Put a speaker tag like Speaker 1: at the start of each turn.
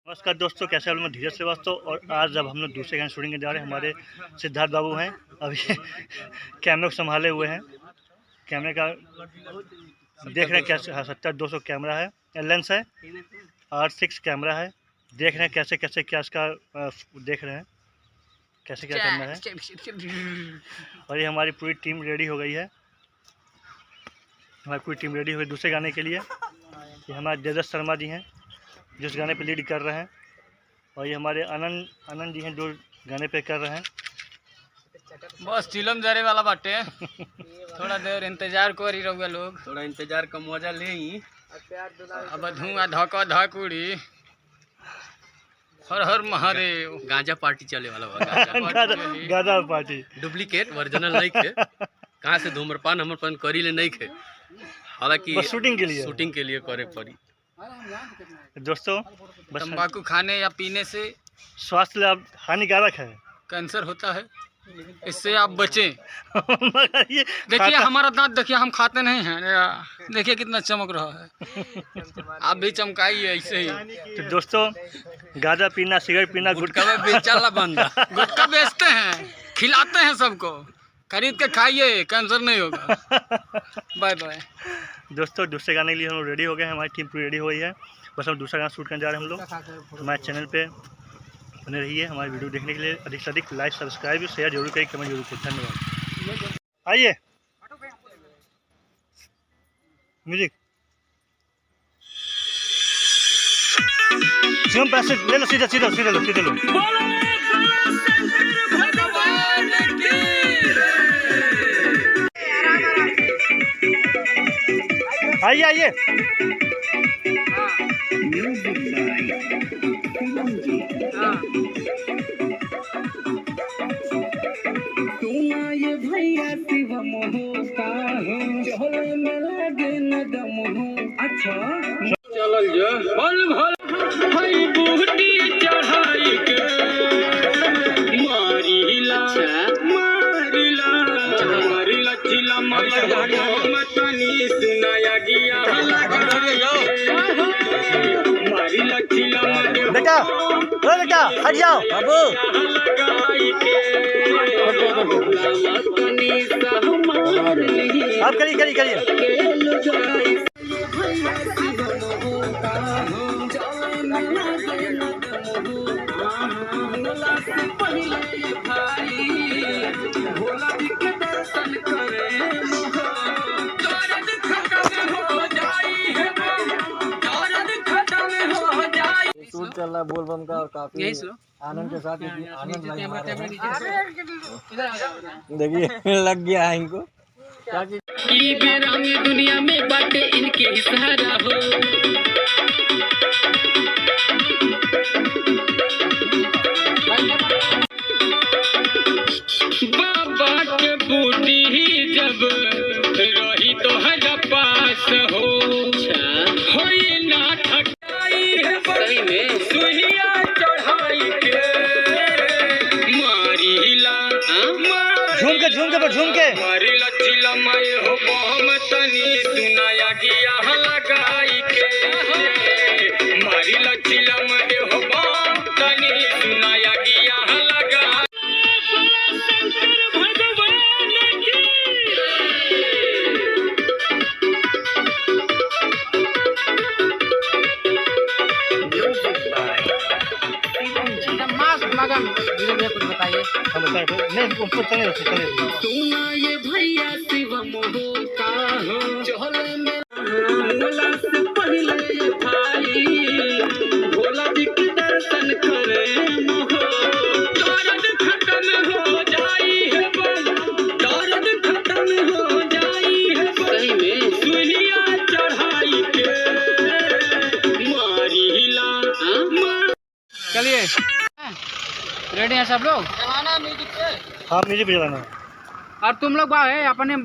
Speaker 1: नमस्कार दोस्तों, कैसे मैं धीरज श्रीवास्तव। और आज जब हम लोग दूसरे गाने शूटिंग के जा रहे हैं, हमारे सिद्धार्थ बाबू हैं अभी कैमरे को संभाले हुए हैं। कैमरे का देख रहे हैं कैसे 70-200 कैमरा है, लेंस है, R6 कैमरा है। देख रहे हैं कैसे कैसे क्या इसका देख रहे हैं कैसे क्या करना है। और ये हमारी पूरी टीम रेडी हो गई है। हमारी पूरी टीम रेडी हो गई दूसरे गाने के लिए। ये हमारे देवदत्त शर्मा जी हैं जिस गाने पे लीड कर रहे हैं, और ये हमारे आनंद जी हैं जो गाने पे कर रहे हैं।
Speaker 2: बस चिलम जाने वाला बाटे थोड़ा देर इंतजार करी रहुआ लोग, थोड़ा इंतजार का मजा ले ही। अब धुआं धका धकुड़ी हर हर महादेव। गांजा पार्टी चले वाला
Speaker 1: गांजा पार्टी
Speaker 2: डुप्लीकेट ओरिजिनल नहीं खे। कहाँ से धूम्रपान हमरपान करी ले नहीं खे, हालांकि शूटिंग के लिए करे पड़ी।
Speaker 1: दोस्तों,
Speaker 2: तंबाकू खाने या पीने से
Speaker 1: स्वास्थ्य लाभ हानिकारक है,
Speaker 2: कैंसर होता है, इससे आप बचें। देखिए हमारा दांत देखिए, हम खाते नहीं हैं, देखिए कितना चमक रहा है। आप भी चमकाइए ऐसे ही।
Speaker 1: तो दोस्तों, गांजा पीना, सिगरेट पीना,
Speaker 2: गुटखा बेचाला बंदा गुटखा बेचते हैं, खिलाते हैं सबको, खरीद के खाइए, कैंसर नहीं होगा। बाय बाय
Speaker 1: दोस्तों। दूसरे गाने के लिए हम लोग रेडी हो गए हैं, हमारी टीम पूरी रेडी हो गई है। बस हम दूसरा गाना शूट करने जा रहे हैं हम लोग। हमारे चैनल पे बने रहिए, हमारी वीडियो देखने के लिए। अधिक से अधिक लाइक, सब्सक्राइब, शेयर जरूर करिए, कमेंट जरूर करिए। धन्यवाद। आइए म्यूजिक पैसे ले लो, सीधे सीधे सीधे लो, सीधे लो। आइए आइए।
Speaker 3: ये भैया शिवम होता है, चले में लगे न दम हो। अच्छा
Speaker 2: चलल जो भल भल भाई बूटी चढ़ाई के मारिला चिला मतनी सुनाया गया। मारिला चिला
Speaker 1: बेटा, ओ बेटा हट जाओ बाबू। आप करिए करिए करिए।
Speaker 3: शूट चल रहा है बोल बम का, और काफी आनंद के साथ आनंद देखिए लग गया है इनको।
Speaker 2: दुनिया में बाटे इनके सहारा हो। बाबा के बूटी जब रही तो हर पास हो ना ठकाई है सही में सुहिया चढ़ाई के मारिला
Speaker 1: झूम के
Speaker 2: मारिला चिला माए हो बम तनी सुनाया गया लगाई के। मारिला चिला माए हो बम तनी सुनाया गया लगाई। बताइए
Speaker 3: सुना ये भैया शिवम होता हो, चले में भोला से पहले ये भाई भोला जी के दर्शन करे मोहो। दर्द खत्म हो जाई है बल, दर्द खत्म हो जाई है बल में सुहिया चढ़ाई के मारिला।
Speaker 2: चलिए रेडी हैं सब लोग?
Speaker 1: हाँ म्यूजिक बजाना।
Speaker 2: और तुम लोग है अपने